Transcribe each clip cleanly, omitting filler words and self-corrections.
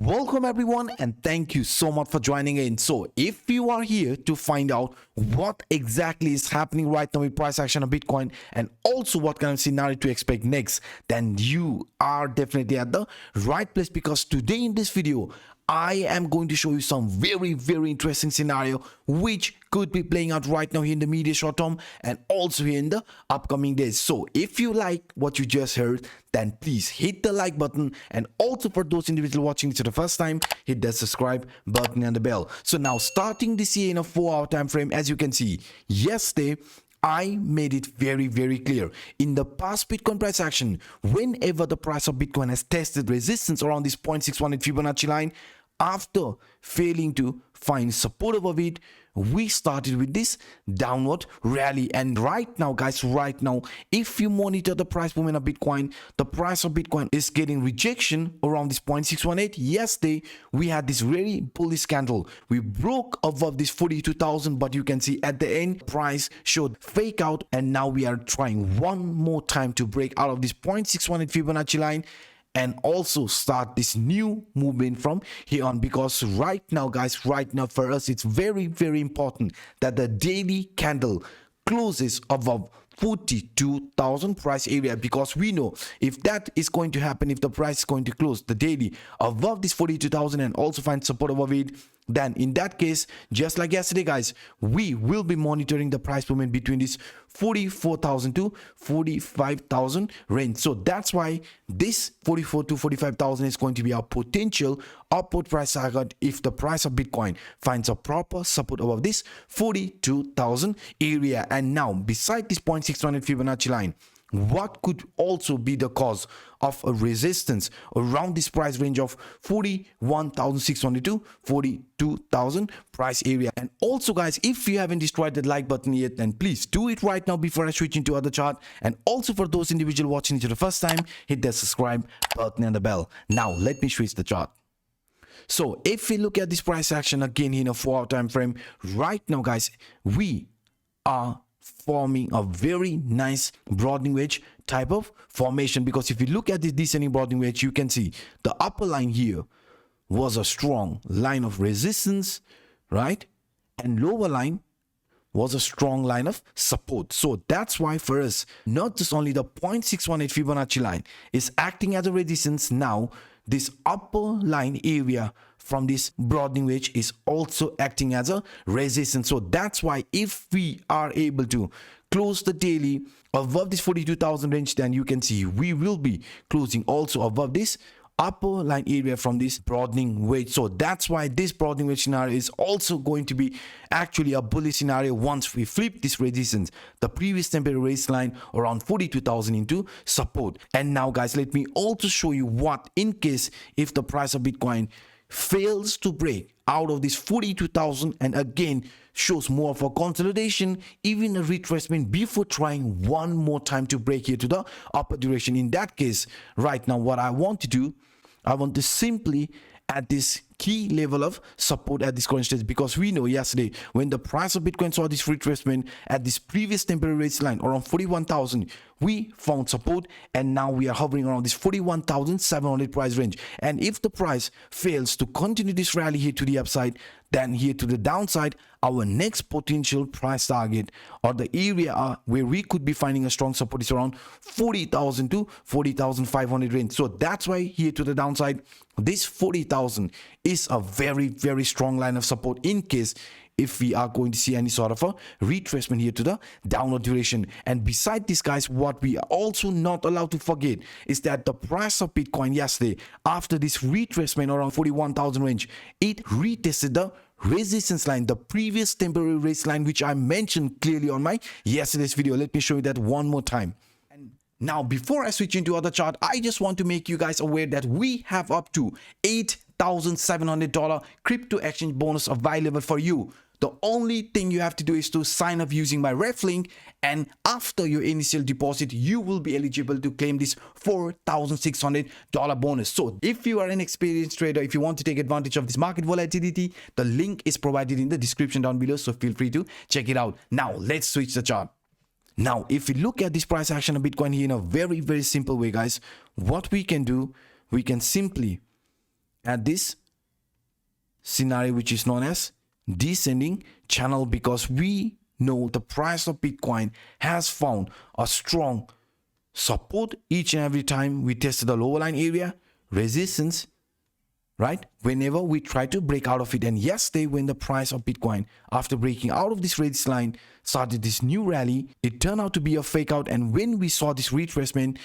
Welcome everyone, and thank you so much for joining in. So if you are here to find out what exactly is happening right now with price action of Bitcoin and also what kind of scenario to expect next, then you are definitely at the right place, because today in this video I am going to show you some very interesting scenario which could be playing out right now here in the immediate short term and also here in the upcoming days. So if you like what you just heard, then please hit the like button, and also for those individuals watching this for the first time, hit the subscribe button and the bell. So now starting this year in a 4-hour time frame, as you can see, yesterday I made it very clear. In the past Bitcoin price action, whenever the price of Bitcoin has tested resistance around this 0.618 Fibonacci line, after failing to find support above it, we started with this downward rally. And right now guys, if you monitor the price movement of Bitcoin, the price of Bitcoin is getting rejection around this 0.618. Yesterday we had this very bullish candle. We broke above this 42,000, but you can see at the end price showed fake out, and now we are trying one more time to break out of this 0.618 Fibonacci line and also start this new movement from here on. Because right now guys, for us it's very important that the daily candle closes above 42,000 price area, because we know if that is going to happen, if the price is going to close the daily above this 42,000 and also find support above it, then in that case, just like yesterday guys, we will be monitoring the price movement between this 44,000 to 45,000 range. So that's why this 44 to 45,000 is going to be our potential upward price target if the price of Bitcoin finds a proper support above this 42,000 area. And now beside this 0.618 Fibonacci line, what could also be the cause of a resistance around this price range of 41,600 to 42,000 price area? And also guys, if you haven't destroyed that like button yet, then please do it right now before I switch into other chart. And also for those individuals watching it for the first time, hit the subscribe button and the bell. Now let me switch the chart. So if we look at this price action again in a 4-hour time frame, right now guys, we are forming a very nice broadening wedge type of formation, because if you look at this descending broadening wedge, you can see the upper line here was a strong line of resistance, right? And lower line was a strong line of support. So that's why for us, not just only the 0.618 Fibonacci line is acting as a resistance, now this upper line area from this broadening wedge is also acting as a resistance. So that's why if we are able to close the daily above this 42,000 range, then you can see we will be closing also above this upper line area from this broadening wedge. So that's why this broadening wedge scenario is also going to be actually a bullish scenario once we flip this resistance, the previous temporary raise line around 42,000 into support. And now guys, let me also show you what in case if the price of Bitcoin fails to break out of this 42,000 and again shows more of a consolidation, even a retracement before trying one more time to break here to the upper direction. In that case, right now what I want to do, I want to simply at this key level of support at this current stage, because we know yesterday when the price of Bitcoin saw this retracement at this previous temporary raise line around 41,000, we found support, and now we are hovering around this 41,700 price range. And if the price fails to continue this rally here to the upside, then here to the downside, our next potential price target or the area where we could be finding a strong support is around 40,000 to 40,500 range. So that's why here to the downside, this 40,000 is a very strong line of support in case if we are going to see any sort of a retracement here to the downward direction. And beside this guys, what we are also not allowed to forget is that the price of Bitcoin yesterday, after this retracement around 41,000 range, it retested the resistance line, the previous temporary raise line, which I mentioned clearly on my yesterday's video. Let me show you that one more time. Now, before I switch into other chart, I just want to make you guys aware that we have up to $8,700 crypto exchange bonus available for you. The only thing you have to do is to sign up using my ref link, and after your initial deposit, you will be eligible to claim this $4,600 bonus. So if you are an experienced trader, if you want to take advantage of this market volatility, the link is provided in the description down below, so feel free to check it out. Now, let's switch the chart. Now, if we look at this price action of Bitcoin here in a very simple way, guys, what we can do, we can simply at this scenario which is known as descending channel, because we know the price of Bitcoin has found a strong support each and every time we tested the lower line area, resistance, right, whenever we try to break out of it. And yesterday, when the price of Bitcoin, after breaking out of this resistance line, started this new rally, it turned out to be a fake out. And when we saw this retracement,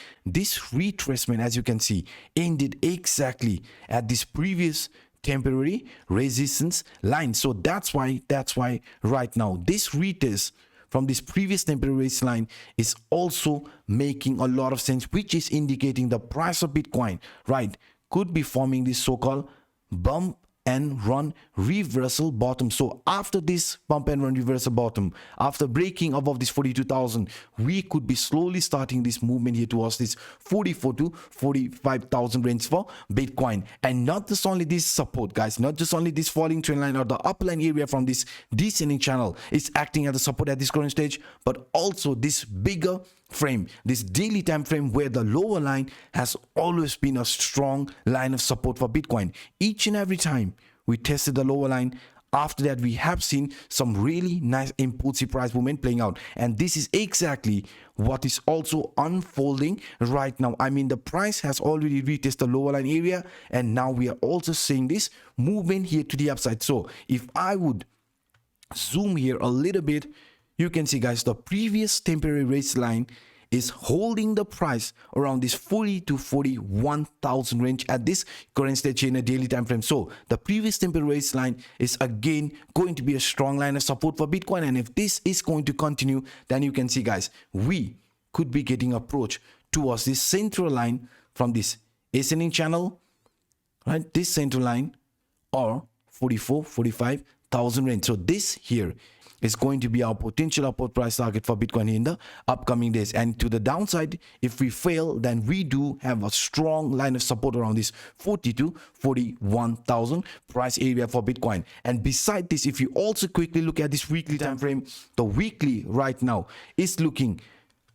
as you can see, ended exactly at this previous temporary resistance line. So that's why right now this retest from this previous temporary resistance line is also making a lot of sense, which is indicating the price of Bitcoin, right, could be forming this so-called bump and run reversal bottom. So after this bump and run reversal bottom, after breaking above this 42,000, we could be slowly starting this movement here towards this 44 to 45,000 range for Bitcoin. And not just only this support, guys, not just only this falling trend line or the upline area from this descending channel is acting as a support at this current stage, but also this bigger frame, this daily time frame, where the lower line has always been a strong line of support for Bitcoin. Each and every time we tested the lower line, after that we have seen some really nice impulsive price movement playing out, and this is exactly what is also unfolding right now. I mean, the price has already retested the lower line area, and now we are also seeing this movement here to the upside. So if I would zoom here a little bit, you can see, guys, the previous temporary resistance line is holding the price around this 40 to 41,000 range at this current stage in a daily time frame. So the previous temporary resistance line is again going to be a strong line of support for Bitcoin, and if this is going to continue, then you can see, guys, we could be getting approach towards this central line from this ascending channel, right, this central line, or 45,000 range. So this here is going to be our potential upward price target for Bitcoin in the upcoming days. And to the downside, if we fail, then we do have a strong line of support around this 40 to 41,000 price area for Bitcoin. And beside this, if you also quickly look at this weekly time frame, the weekly right now is looking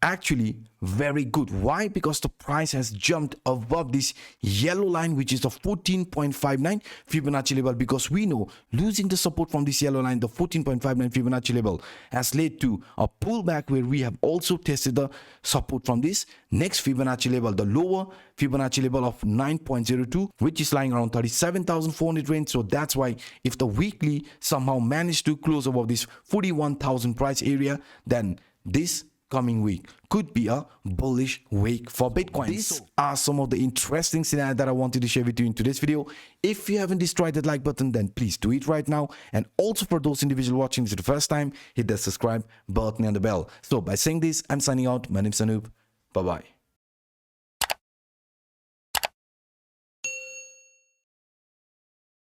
actually very good. Why? Because the price has jumped above this yellow line, which is the 14.59 Fibonacci level, because we know losing the support from this yellow line, the 14.59 Fibonacci level, has led to a pullback where we have also tested the support from this next Fibonacci level, the lower Fibonacci level of 9.02, which is lying around 37,400 range. So that's why if the weekly somehow managed to close above this 41,000 price area, then this coming week could be a bullish week for Bitcoin. These are some of the interesting scenarios that I wanted to share with you in today's video. If you haven't destroyed that like button, then please do it right now. And also for those individuals watching this for the first time, hit the subscribe button and the bell. So by saying this, I'm signing out. My name is Anup. Bye-bye.